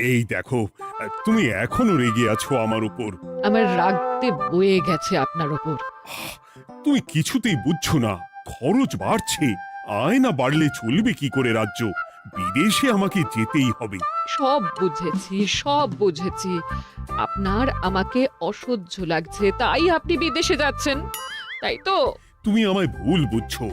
এই দেখো, তুমি এখনো রেগে আছো আমার উপর। আমার রাগতে বয়ে গেছে আপনার ওপর। তুমি কিছুতেই বুঝছো না, খরচ বাড়ছে। আয় না বাড়লে চলবে কি করে রাজ্য? বিদেশে আমাকে যেতেই হবে। সব বুঝেছি, সব বুঝেছি। আপনার আমাকে অসহ্য লাগছে, তাই আপনি বিদেশে যাচ্ছেন, তাই তো? তুমি আমায় ভুল বুঝছো।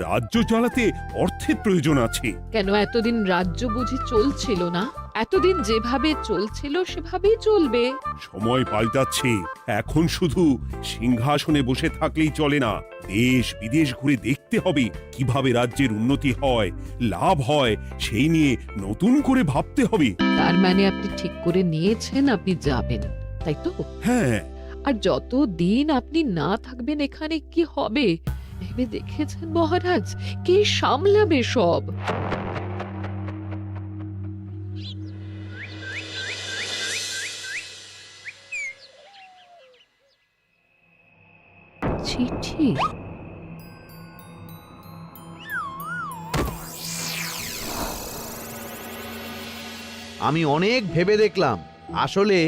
রাজ্য চালাতে অর্থের প্রয়োজন আছে। কেন এতদিন রাজ্য বুঝি চলছিল না? এতদিন যেভাবে চলছিল সেভাবেই চলবে। সময় পাল্টাচ্ছে। এখন শুধু সিংহাসনে বসে থাকলেই চলে না, দেশ বিদেশ ঘুরে দেখতে হবে কিভাবে রাজ্যের উন্নতি হয়, লাভ হয়, সেই নিয়ে নতুন করে ভাবতে হবে। তার মানে আপনি ঠিক করে নিয়েছেন আপনি যাবেন, তাই তো? হ্যাঁ। আর যতদিন আপনি না থাকবেন এখানে কি হবে ভেবে দেখেছেন মহারাজ? কে সামলাবে সব? চিঠি? আমি অনেক ভেবে দেখলাম, আসলে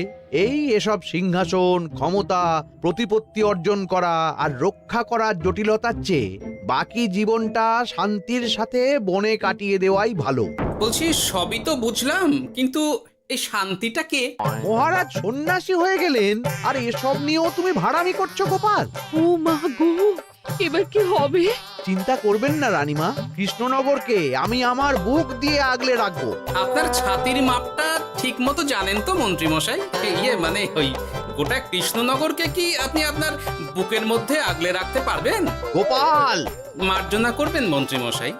এসব সিংহাসন, ক্ষমতা, প্রতিপত্তি অর্জন করা আর রক্ষা করার জটিলতার চেয়ে বাকি জীবনটা শান্তির সাথে বনে কাটিয়ে দেওয়াই ভালো। বলছি সবই তো বুঝলাম, কিন্তু এই শান্তিটা কে? মহারাজ সন্ন্যাসী হয়ে গেলেন আর এসব নিয়েও তুমি ভাড়ামি করছো গোপাল? ও মা গো, এবার কি হবে? চিন্তা করবেন না রানীমা, কৃষ্ণনগরকে আমি আমার বুক দিয়ে আগলে রাখবো। আপনার ছাতির মাপটা ঠিক মতো জানেন তো মন্ত্রী মশাই? মানে ওই গোটা কৃষ্ণনগরকে কি আপনি আপনার বুকের মধ্যে আগলে রাখতে পারবেন? গোপাল! মার্জনা করবেন মন্ত্রী মশাই।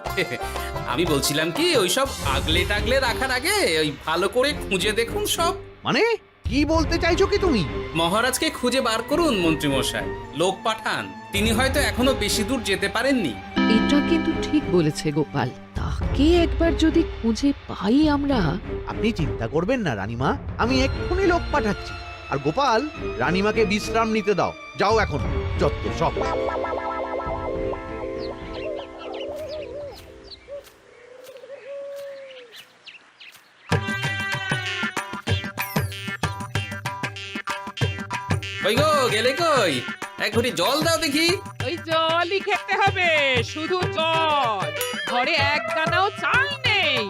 আমি বলছিলাম কি, ওইসব আগলে টাগলে রাখার আগে ওই ভালো করে খুঁজে দেখুন সব। মানে কি বলতে চাইছো কি তুমি? মহারাজকে খুঁজে বার করুন মন্ত্রী মশাই, লোক পাঠান। তিনি হয়তো এখনো বেশি দূর যেতে পারেননি। এটা কিন্তু ঠিক বলেছে গোপাল, তাকে একবার যদি খুঁজে পাই আমরা। আপনি চিন্তা করবেন না রানীমা, আমি এক্ষুনি লোক পাঠাচ্ছি। আর গোপাল, রানীমাকে বিশ্রাম নিতে দাও। যাও এখন, যত সব। ওই গো, গেলে কই? এক ঘটি জল দাও দেখি। ওই জলই খেতে হবে, শুধু জল। ঘরে এক দানাও চাল নেই।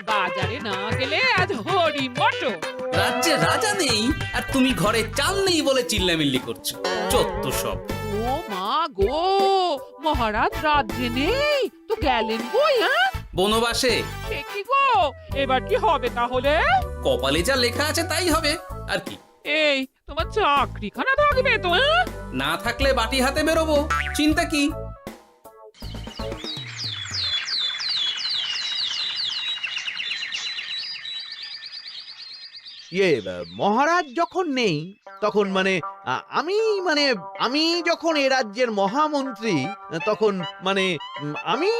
বাজারে না গেলে আজ হরি মটন। রাজ্যে রাজা নেই আর তুমি ঘরে চাল নেই বলে চিল্লামিল্লি করছো, চত্ব সব। ও মা গো, মহারাজ রাজ্যে নেই তো গেলেন কই? হ্যাঁ, বনবাসে। সে কি গো, এবার কি হবে তাহলে? কপালে যা লেখা আছে তাই হবে, আর কি। এই তোমার চাকরিখানা থাকবে তো? না থাকলে বাটি হাতে বেরোবো, চিন্তা কি? মহারাজ যখন নেই তখন আমি যখন এ রাজ্যের মহামন্ত্রী, তখন আমি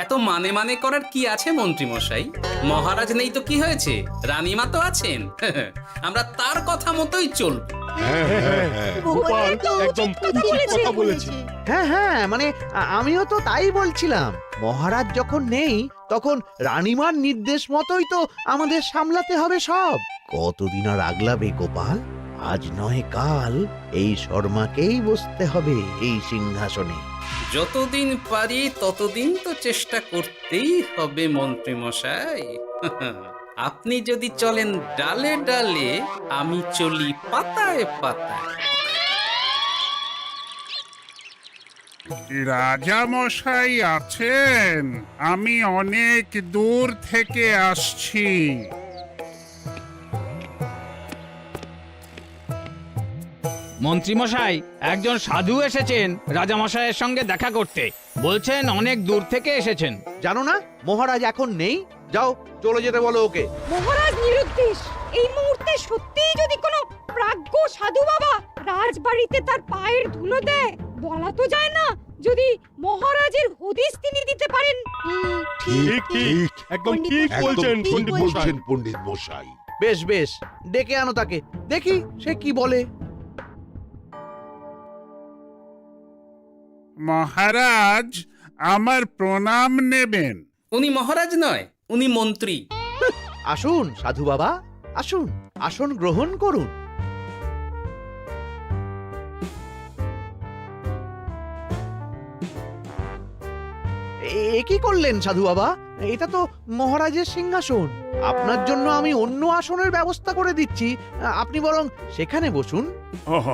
এত মানে মানে করার কি আছে মন্ত্রী মশাই? মহারাজ নেই তো কি হয়েছে, রানীমা তো আছেন। আমরা তার কথা মতোই চলব। গোপাল একদম উচিত কথা বলেছে। হ্যাঁ হ্যাঁ, আমিও তো তাই বলছিলাম। মহারাজ যখন নেই তখন রানীমার নির্দেশ মতোই তো আমাদের সামলাতে হবে সব। কতদিন আর আগলাবে গোপাল? আজ নয় কাল এই শর্মাকেই বসতে হবে এই সিংহাসনে। যতদিন পারি ততদিন তো চেষ্টা করতেই হবে মন্ত্রী মশাই। আপনি যদি চলেন ডালে ডালে, আমি চলি পাতায় পাতায়। রাজা মশাই আছেন? আমি অনেক দূর থেকে আসছি। মন্ত্রীমশাই, একজন সাধু এসেছেন রাজামশাইয়ের সঙ্গে দেখা করতে। বলছেন অনেক দূর থেকে এসেছেন। জানো না মহারাজ এখন নেই? যাও, চলে যেতে বলো ওকে। মহারাজ নিরুদ্দেশ। এই মুহূর্তে সত্যিই যদি কোনো প্রাজ্ঞ সাধু বাবা রাজবাড়িতে তার পায়ের ধুলো দেয়, বলা তো যায় না যদি মহারাজের হদিস তিনি দিতে পারেন। ঠিক ঠিক, একদম ঠিক বলছেন পণ্ডিত মশাই। বেশ বেশ, ডেকে আনো তাকে, দেখি সে কি বলে। মহারাজ, আমার প্রণাম নেবেন। উনি মহারাজ নয়, উনি মন্ত্রী। আসুন সাধু বাবা, আসুন, আসন গ্রহণ করুন। এ কি করলেন সাধু বাবা? এটা তো মহারাজের সিংহাসন। আপনার জন্য আমি অন্য আসনের ব্যবস্থা করে দিচ্ছি, আপনি বরং সেখানে বসুন। ওহ,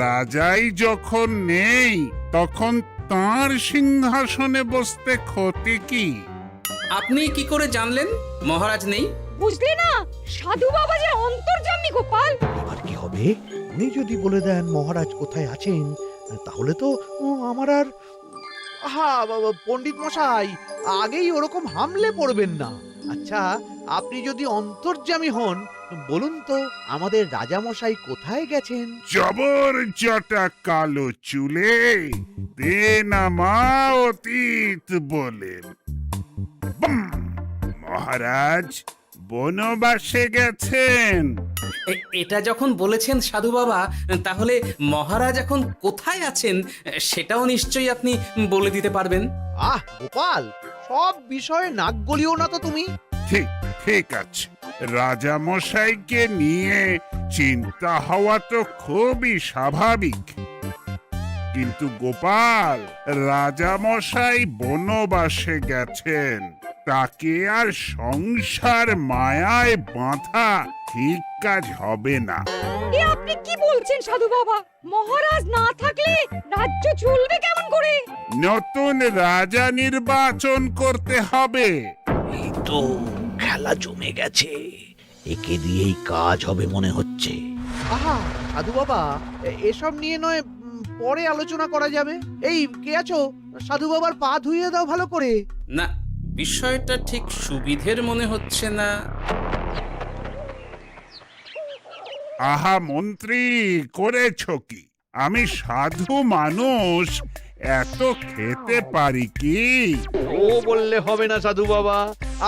রাজাই যখন নেই তখন তার সিংহাসনে বসতে ক্ষতি কি? আপনি কি করে জানলেন মহারাজ নেই? বুঝলে না, সাধু বাবা যে অন্তর্যামী গোপাল। এবার কি হবে? উনি যদি বলে দেন মহারাজ কোথায় আছেন, তাহলে তো আমার আর বাবা, পণ্ডিত মশাই আগেই ওরকম হামলে পড়বেন না। আচ্ছা, আপনি যদি অন্তর্যামী হন, বলুন তো আমাদের রাজা মশাই কোথায় গেছেন? জবর জটা কালো চুলে দেনামা অতীত বলেন। বাম! মহারাজ বনবাসে গেছেন। এটা যখন বলেছেন সাধু বাবা, তাহলে মহারাজ এখন কোথায় আছেন সেটাও নিশ্চয়ই আপনি বলে দিতে পারবেন। গোপাল, সব বিষয়ে নাক গলিও না তো তুমি। ঠিক ঠিক আছে, রাজা মশাইকে নিয়ে চিন্তা হওয়া তো খুবই স্বাভাবিক, কিন্তু গোপাল, রাজা মশাই বনবাসে গেছেন, তাকে আর সংসার মায়ায় বাঁধা ঠিক কাজ হবে না। এ আপনি কি বলছেন সাধু বাবা? মহারাজ না থাকলে রাজ্য চলবে কেমন করে? নতুন রাজা নির্বাচন করতে হবে। এই তো খেলা জমে গেছে, একে দিয়েই কাজ হবে মনে হচ্ছে। সাধু বাবা, এসব নিয়ে নয় পরে আলোচনা করা যাবে। এই কে আছো? সাধু বাবার পা ধুইয়ে দাও ভালো করে। না, বিষয়টা ঠিক সুবিধের মনে হচ্ছে না। আহা মন্ত্রী, করেছ কি? আমি সাধু মানুষ, এত খেতে পারি কি? ও বললে হবে না সাধু বাবা,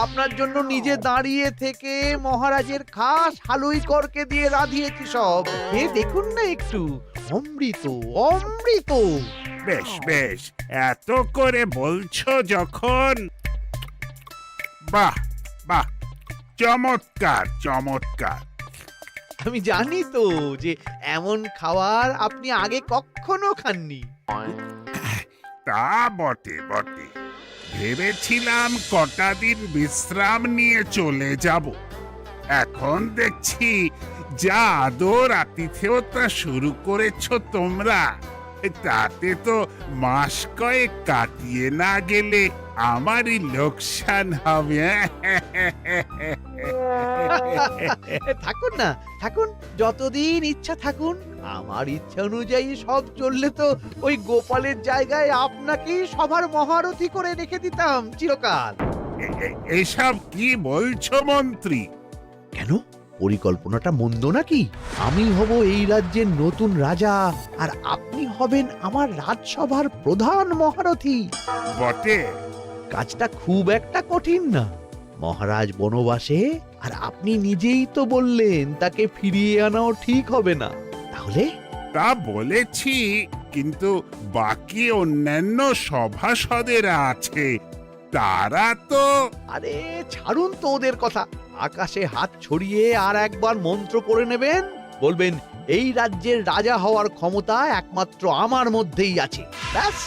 আপনার জন্য নিজে দাঁড়িয়ে থেকে মহারাজের খাস হালুই করকে দিয়ে রাঁধিয়েছি সব। এ দেখুন না একটু, অমৃত অমৃত। বেশ বেশ, এত করে বলছো যখন, বাহ বাহ, চমৎকার চমৎকার। আমি জানি তো যে এমন খাবার আপনি আগে কখনো খাননি। তা বটে বটে, ভেবেছিলাম কটা দিন বিশ্রাম নিয়ে চলে যাব। এখন দেখছি যা আদর আতিথেয়তা শুরু করেছো তোমরা, তাতে তো মাস কয়েক কাটিয়ে না গেলে আমারই লোকসান হবে। থাকুন না, থাকুন, যতদিন ইচ্ছা থাকুন। আমার ইচ্ছা অনুযায়ী সব চললে তো ওই গোপালের জায়গায় আপনাকেই সবার মহারথী করে রেখে দিতাম চিরকাল। এসব কি বলছো মন্ত্রী? কেন, পরিকল্পনাটা মন্দ নাকি? আমি হব এই রাজ্যের নতুন রাজা, আর আপনি হবেন আমার রাজসভার প্রধান মহারথী। বটে, কাজটা খুব একটা কঠিন না। মহারাজ বনবাসে, আর আপনি নিজেই তো বললেন তাকে ফিরিয়ে আনাও ঠিক হবে না। তাহলে তা বলেছি, কিন্তু বাকি অন্যান্য সভাসদেরা আছে, তারা তো। আরে ছাড়ুন তো ওদের কথা। আকাশে হাত ছড়িয়ে আর একবার মন্ত্র পড়ে নেবেন, বলবেন এই রাজ্যের রাজা হওয়ার ক্ষমতা একমাত্র আমার মধ্যেই আছে। ব্যাস,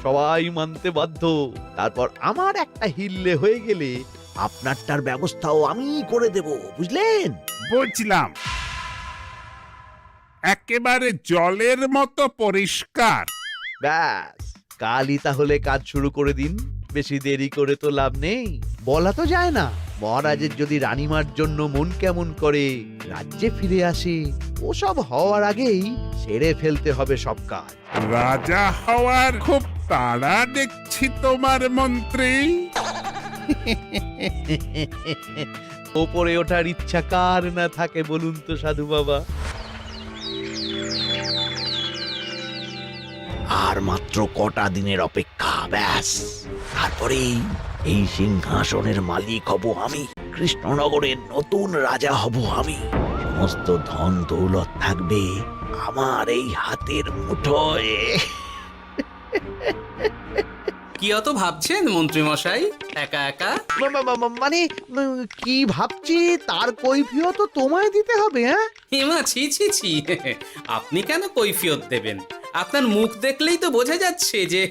সবাই মানতে বাধ্য। তারপর আমার একটা হিল্লে হয়ে গেলে আপনারটার ব্যবস্থাও আমি করে দেব, বুঝলেন? বুঝলাম, একেবারে জলের মতো পরিষ্কার। ব্যাস, কালই তাহলে কাজ শুরু করে দিন। বেশি দেরি করে তো লাভ নেই। বলা তো যায় না, মহারাজের যদি রানীমার জন্য মন কেমন করে, রাজ্যে ফিরে আসে, ওসব হওয়ার আগেই সেরে ফেলতে হবে সব কাজ। রাজা হওয়ার খুব তাড়া দেখছি তোমার মন্ত্রী। ওপরে ওঠার ইচ্ছা কার না থাকে বলুন তো সাধু বাবা? আর মাত্র কটা দিনের অপেক্ষা, ব্যাস, তারপরেই এই সিংহাসনের মালিক হব আমি। কৃষ্ণনগরের নতুন রাজা হব আমি। সমস্ত ধন দৌলত থাকবে আমার এই হাতের মুঠোয়। কি অত ভাবছেন মন্ত্রী মশাই একা একা? মানে কি ভাবছি তার কৈফিয়ত তো তোমায় দিতে হবে। হ্যাঁ, হিমা ছি ছি ছি আপনি কেন কৈফিয়ত দেবেন? আপনার মুখ দেখলেই তো বোঝা যাচ্ছে যে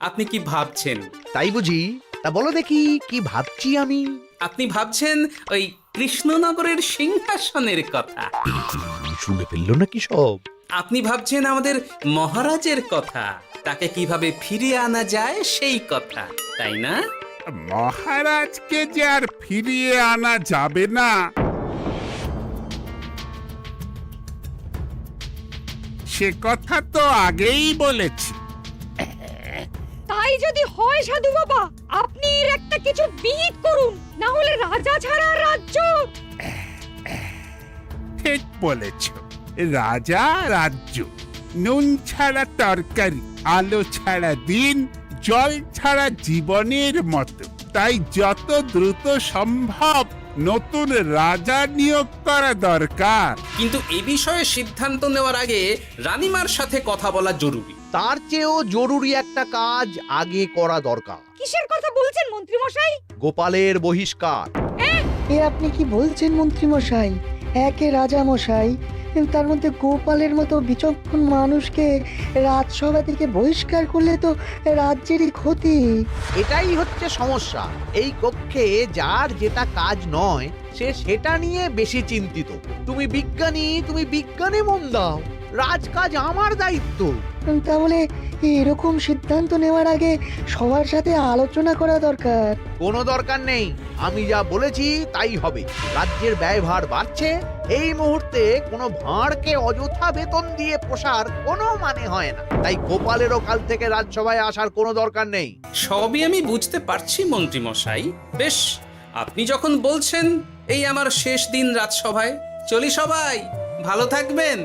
আপনি কি ভাবছেন। তাই বুঝি? তা বলো দেখি কি ভাবছি আমি। আপনি ভাবছেন ওই কৃষ্ণনগরের সিংহাসনের কথা। শুনে ফেললো নাকি সব? আপনি ভাবছেন আমাদের মহারাজের কথা, তাকে কিভাবে ফিরিয়ে আনা যায় সেই কথা, তাই না? মহারাজকে যে আর ফিরিয়ে আনা যাবে না সে কথা তো আগেই বলেছি। তাই যদি হয় সাধু বাবা, আপনি এর একটা কিছু বিহিত করুন, না হলে রাজা ছাড়া রাজ্য। ঠিক বলেছ, রাজা রাজ্য, নুন ছাড়া তরকারি, আলো ছাড়া দিন, জল ছাড়া জীবনের মতো। তাই যত দ্রুত সম্ভব নতুন রাজা নিয়োগ করা দরকার। কিন্তু এ বিষয়ে সিদ্ধান্ত নেওয়ার আগে রানীমার সাথে কথা বলা জরুরি। তার চেয়েও জরুরি একটা কাজ আগে করা দরকার। কিসের কথা বলছেন মন্ত্রী মশাই? গোপালের বহিষ্কার। এ আপনি কি বলছেন মন্ত্রী মশাই? একে রাজা মশাই, তার মধ্যে গোপালের মতো বিচক্ষণ মানুষকে রাজসভা থেকে বহিষ্কার করলে তো রাজ্যেরই ক্ষতি। এটাই হচ্ছে সমস্যা। এই কক্ষে যার যেটা কাজ নয় সে সেটা নিয়ে বেশি চিন্তিত। তুমি বিজ্ঞানী, তুমি বিজ্ঞানে মন দাও, রাজকাজ আমার দায়িত্ব। তাহলে এরকম সিদ্ধান্ত নেওয়ার আগে সবার সাথে আলোচনা করা দরকার। কোনো দরকার নেই, আমি যা বলেছি তাই হবে। রাজ্যের ব্যয়ভার বাড়ছে, এই মুহূর্তে কোনো ভাঁড়কে অযথা বেতন দিয়ে পোষার কোনো মানে হয় না। তাই গোপালেরও কাল থেকে রাজসভায় আসার কোনো দরকার নেই। সবই আমি বুঝতে পারছি মন্ত্রী মশাই। বেশ, আপনি যখন বলছেন, এই আমার শেষ দিন রাজসভায়, চলি সবাই, ভালো থাকবেন।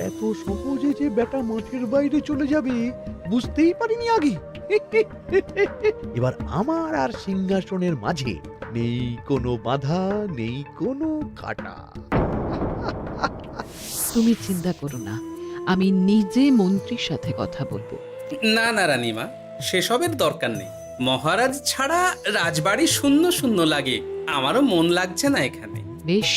এত সহজে যে বেটা মাঠের বাইরে চলে যাবে বুঝতেই পারিনি আগে। এবার আমার আর সিংহাসনের মাঝে নেই কোনো বাধা, নেই কোনো কাটা। তুমি চিন্তা করো না, আমি নিজে মন্ত্রীর সাথে কথা বলবো। না না রানীমা, সেসবের দরকার নেই। মহারাজ ছাড়া রাজবাড়ি শূন্য শূন্য লাগে, আমারও মন লাগছে না এখানে। বেশ,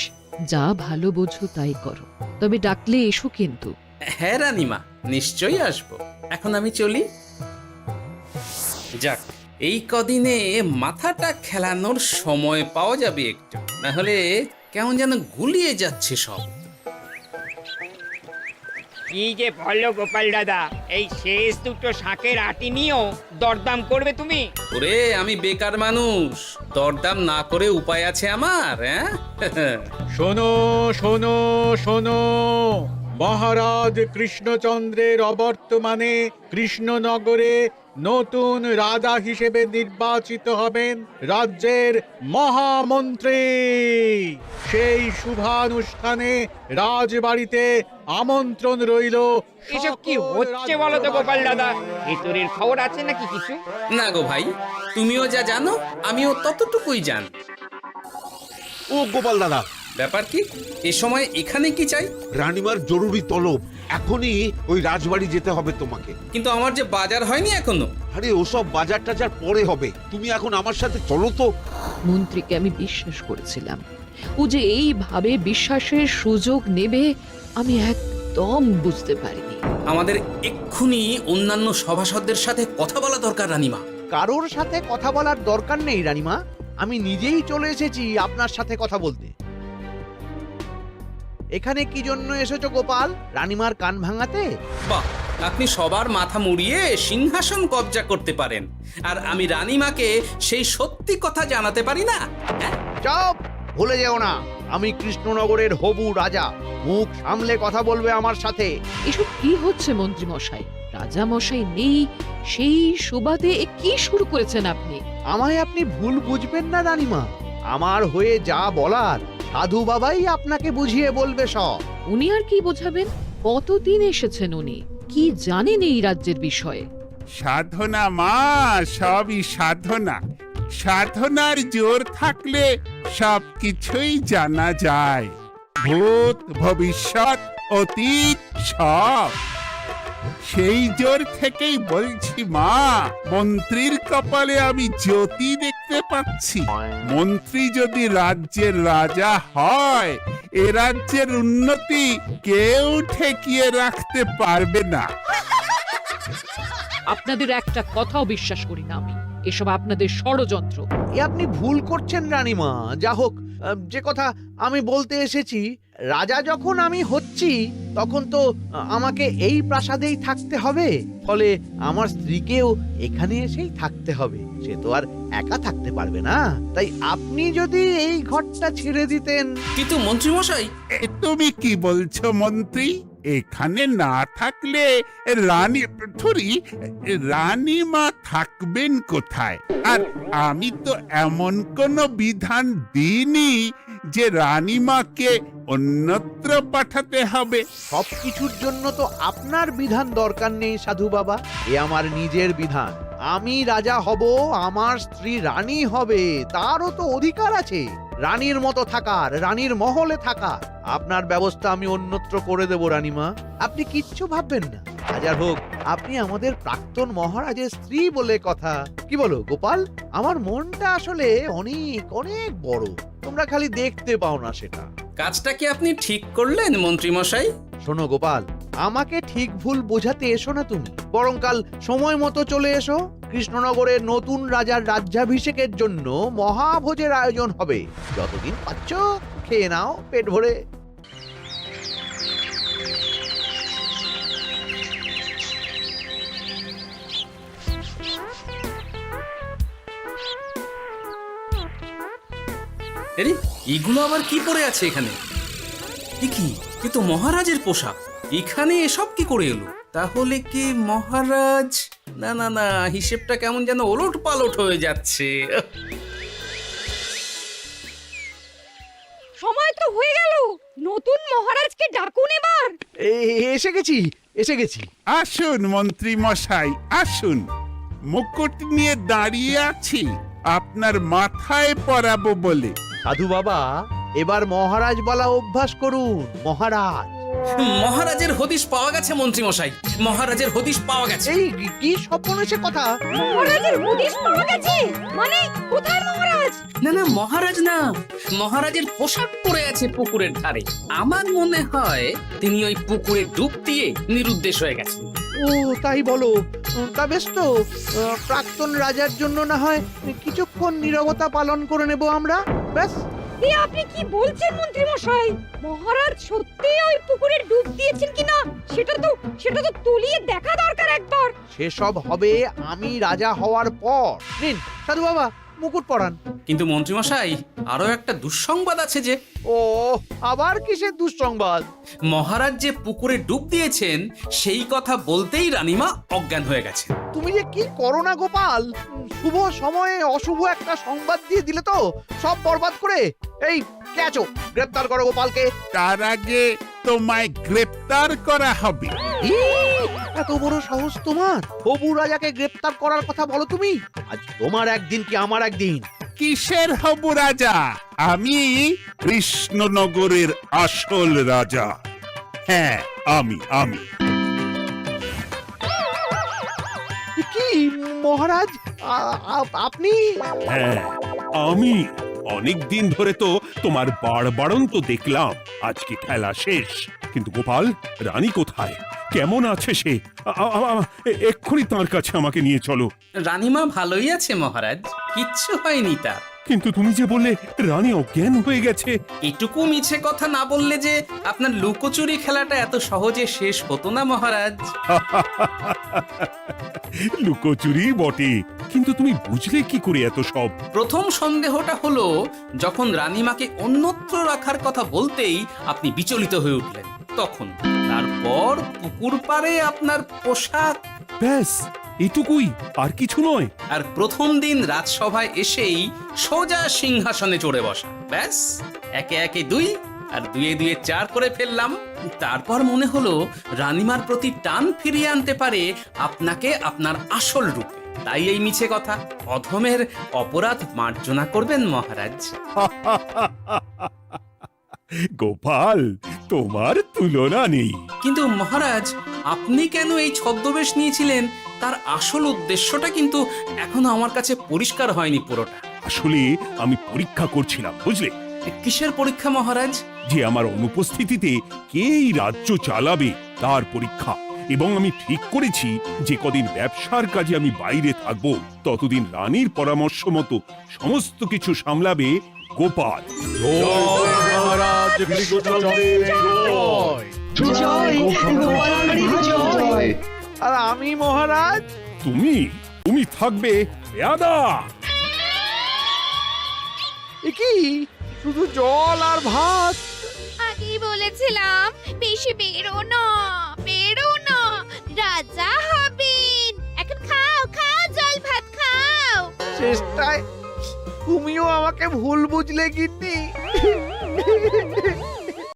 যা ভালো বোঝো তাই করো, তবে ডাকলে এসো কিন্তু। হ্যাঁ রানীমা, নিশ্চয়ই আসবো। এখন আমি চলি। যাক, এই কদিনে মাথাটা খেলানোর সময় পাওয়া যাবে একটু, না হলে কেমন যেন গুলিয়ে যাচ্ছে সব। কি যে বলো গোপাল দাদা, এই শেষ দুটো শাঁখের আটি নিয়েও দরদাম করবে তুমি? ওরে, আমি বেকার মানুষ, দরদাম না করে উপায় আছে আমার? হ্যাঁ শোনো শোনো শোনো, মহারাজ কৃষ্ণচন্দ্রের অবর্তমানে কৃষ্ণনগরে নতুন রাজা হিসেবে নির্বাচিত হবেন রাজ্যের মহামন্ত্রী। সেই শুভানুষ্ঠানে রাজবাড়িতে আমন্ত্রণ রইল। এসব কি হচ্ছে বলো তো গোপাল দাদা? ভেতরের খবর আছে নাকি কিছু? না গো ভাই, তুমিও যা জানো আমিও ততটুকুই জানি। ও গোপাল দাদা, ব্যাপার কি? এ সময় এখানে কি চাই? রানীমার জরুরি তলব, এখনই ওই রাজবাড়ি যেতে হবে তোমাকে। কিন্তু আমার যে বাজার হয়নি এখনো। আরে ওসব বাজার টাজার পরে হবে, তুমি এখন আমার সাথে চলো তো। মন্ত্রীকে আমি বিশ্বাস করেছিলাম, ও যে এইভাবে বিশ্বাসের সুযোগ নেবে আমি একদম বুঝতে পারিনি। আমাদের এক্ষুনি অন্যান্য সভাসদদের সাথে কথা বলা দরকার রানীমা। কারোর সাথে কথা বলার দরকার নেই রানীমা, আমি নিজেই চলে এসেছি আপনার সাথে কথা বলতে। এখানে কি জন্য এসেছো গোপাল? রানীমার কান ভাঙাতে? বাহ, আপনি সবার মাথা মুড়িয়ে সিংহাসন কবজা করতে পারেন, আর আমি রানীমাকে সেই সত্যি কথা জানাতে পারি না? চুপ! ভুলে যেও না, আমি কৃষ্ণনগরের হবু রাজা। মুখ সামলে কথা বলবে আমার সাথে। এসব কি হচ্ছে মন্ত্রী মশাই? রাজা মশাই নেই, সেই সুবাদে এ কি শুরু করেছেন আপনি? আমায় আপনি ভুল বুঝবেন না রানীমা, আমার হয়ে যা বলার সাধু বাবাই আপনাকে বুঝিয়ে বলবে সব। উনি আর কি বোঝাবেন? কতদিন এসেছেন উনি, কি জানেন এই রাজ্যের বিষয়ে? সাধনা মা, সবই সাধনা। সাধনার জোর থাকলে সব কিছুই জানা যায়। ভূত ভবিষ্যৎ অতীত সব। সেই জোর থেকেই বলছি মা, মন্ত্রীর কপালে আমি জ্যোতি দেখতে পাচ্ছি। মন্ত্রী যদি রাজ্যের রাজা হয়, এ রাজ্যের উন্নতি কেউ ঠেকিয়ে রাখতে পারবে না। আপনাদের একটা কথাও বিশ্বাস করি না আমি, এসব আপনাদের ষড়যন্ত্র। এ আপনি ভুল করছেন রানীমা। যা হোক, যে কথা আমি বলতে এসেছি, রাজা যখন আমি হচ্ছি তখন তো আমাকে এই প্রাসাদেই থাকতে হবে, ফলে আমার স্ত্রীকেও এখানে এসেই থাকতে হবে। সে তো আর একা থাকতে পারবে না। তাই আপনি যদি এই ঘরটা ছেড়ে দিতেন। কিন্তু মন্ত্রী মশাই, তুমি কি বলছো মন্ত্রী? এখানে না থাকলে রানীমা থাকবেন কোথায়? আর আমি তো এমন কোনো বিধান দিইনি যে রানীমাকে অন্যত্র পাঠাতে হবে। সবকিছুর জন্য তো আপনার বিধান দরকার নেই সাধু বাবা, এ আমার নিজের বিধান। আমি রাজা হব, আমার স্ত্রী রানী হবে, তারও তো অধিকার আছে রানীর মতো থাকার, রানীর মহলে থাকার। আপনার ব্যবস্থা আমি অন্যত্র করে দেব রানীমা, আপনি কিচ্ছু ভাববেন না। হাজার হোক আপনি আমাদের প্রাক্তন মহারাজের স্ত্রী বলে কথা। কি বলো গোপাল? আমার মনটা আসলে অনেক অনেক বড়, তোমরা খালি দেখতে পাও না সেটা। কাজটা কি আপনি ঠিক করলেন মন্ত্রী মশাই? শোনো গোপাল, আমাকে ঠিক ভুল বোঝাতে এসো না তুমি, বরং কাল সময় মতো চলে এসো। কৃষ্ণনগরের নতুন রাজার রাজ্যাভিষেকের জন্য মহাভোজের আয়োজন হবে। যতদিন পাচ্ছ খেয়ে নাও পেট ভরে। আরে এগুলো আবার কি পরে আছে এখানে? কি এ তো মহারাজের পোশাক, এখানে এসব কি করে এলো? তাহলে কি মহারাজ? না না না, হিসেবটা কেমন যেন ওলট পালট হয়ে যাচ্ছে। সময় তো হয়ে গেল, নতুন মহারাজকে ডাকুন এবার। এসে গেছি, এসে গেছি। আসুন মন্ত্রী মশাই, আসুন। মুকুট নিয়ে দাঁড়িয়ে আছি আপনার মাথায় পরাবো বলে। সাধু বাবা, এবার মহারাজ বলা অভ্যাস করুন। মহারাজ। মহারাজের হদিশ পাওয়া গেছে মন্ত্রী মশাই, মহারাজের হদিশ পাওয়া গেছে। এই কি স্বপ্নের কথা? মহারাজের হদিশ পাওয়া গেছে মানে কোথায় মহারাজ? না না, মহারাজ না, মহারাজের পোশাক পরে আছে পুকুরের ধারে। আমার মনে হয় তিনি ওই পুকুরে ডুব দিয়ে নিরুদ্দেশ হয়ে গেছেন। ও তাই বলো? তা বেশ তো, প্রাক্তন রাজার জন্য না হয় কিছুক্ষণ নীরবতা পালন করে নেব আমরা, ব্যাস। এ আপনি কি বলছেন মন্ত্রী মশাই? মহারাজ সত্যি ওই পুকুরে ডুব দিয়েছেন কিনা সেটা তো তুলিয়ে দেখা দরকার একবার। সেসব হবে আমি রাজা হওয়ার পর। নিন সাধু বাবা, মুকুট পরান। কিন্তু মন্ত্রী মশাই, আরো একটা দুঃসংবাদ আছে যে। ও আবার কিসের দুঃসংবাদ? মহারাজ যে পুকুরে ডুব দিয়েছেন সেই কথা বলতেই রানীমা অজ্ঞান হয়ে গেছে। তুমি যে কি করো না গোপাল, শুভ সময়ে অশুভ একটা সংবাদ দিয়ে দিলে তো সব বরবাদ করে। এই কে আছো? গ্রেপ্তার করো গোপালকে। তার আগে তোমায় গ্রেপ্তার করা হবে। এত বড় সাহস তোমার? হবু রাজাকে গ্রেপ্তার করার কথা বলো তুমি? আজ তোমার একদিন কি আমার একদিন। কিসের হবু রাজা? আমি কৃষ্ণনগরের আসল রাজা। হ্যাঁ, আমি। কি মহারাজ, আপনি? হ্যাঁ, আমি। অনেক দিন ধরে তো তোমার বাড়বাড়ন্ত দেখলাম, আজকে খেলা শেষ। কিন্তু গোপাল, রানী কোথায়? কেমন আছে সে? এক্ষুনি তার কাছে আমাকে নিয়ে চলো। রানীমা ভালোই আছে মহারাজ, কিচ্ছু হয়নি তার। কিন্তু তুমি যে বললে রানী অজ্ঞান হয়ে গেছে। এটুকু মিছে কথা না বললে যে আপনার লুকোচুরি খেলাটা এত সহজে শেষ হতো না মহারাজ। লুকোচুরি বটে, কিন্তু তুমি বুঝলে কি করে এত সব? প্রথম সন্দেহটা হলো যখন রানীমাকে অন্যত্র রাখার কথা বলতেই আপনি বিচলিত হয়ে উঠলেন, তখন। তারপর পুকুর পাড়ে আপনার পোশাক, ব্যাস এটুকুই, আর কিছু নয়। আর প্রথম দিন রাজসভায় এসেই সোজা সিংহাসনে চড়ে বসা, ব্যাস। একে একে 2 আর 2 2 4 করে ফেললাম। তারপর মনে হলো রানীমার প্রতি টান ফিরিয়ে আনতে পারে আপনাকে আপনার আসল রূপে। তাই এই মিছে কথা। অধমের অপরাধ মার্জনা করবেন মহারাজ। গোপাল, তোমার তুলনা নেই। কিন্তু মহারাজ, আপনি কেন এই ছদ্মবেশ নিয়েছিলেন তার আসল উদ্দেশ্যটা কিন্তু এখনো আমার কাছে পরিষ্কার হয়নি পুরোটা। আসলে আমি পরীক্ষা করছিলাম, বুঝলে, কিসের পরীক্ষা মহারাজ? যে আমার অনুপস্থিতিতে কেই রাজ্য চালাবে তার পরীক্ষা। এবং আমি ঠিক করেছি যে কদিন ব্যবসার কাজে আমি বাইরে থাকব, ততদিন রানীর পরামর্শ মতো সমস্ত কিছু সামলাবে গোপাল। জয় মহারাজ কৃষ্ণচন্দ্রের জয়। আর আমি মহারাজ? তুমি থাকবে পেয়াদা। এ কি শুধু জল আর ভাত? আগেই বলেছিলাম বেশি বেরো না, বেরো না, রাজা হবেন। এখন খাও খাও, জল ভাত খাও। চেষ্টায় তুমিও আমাকে ভুল বুঝলে গিন্নি।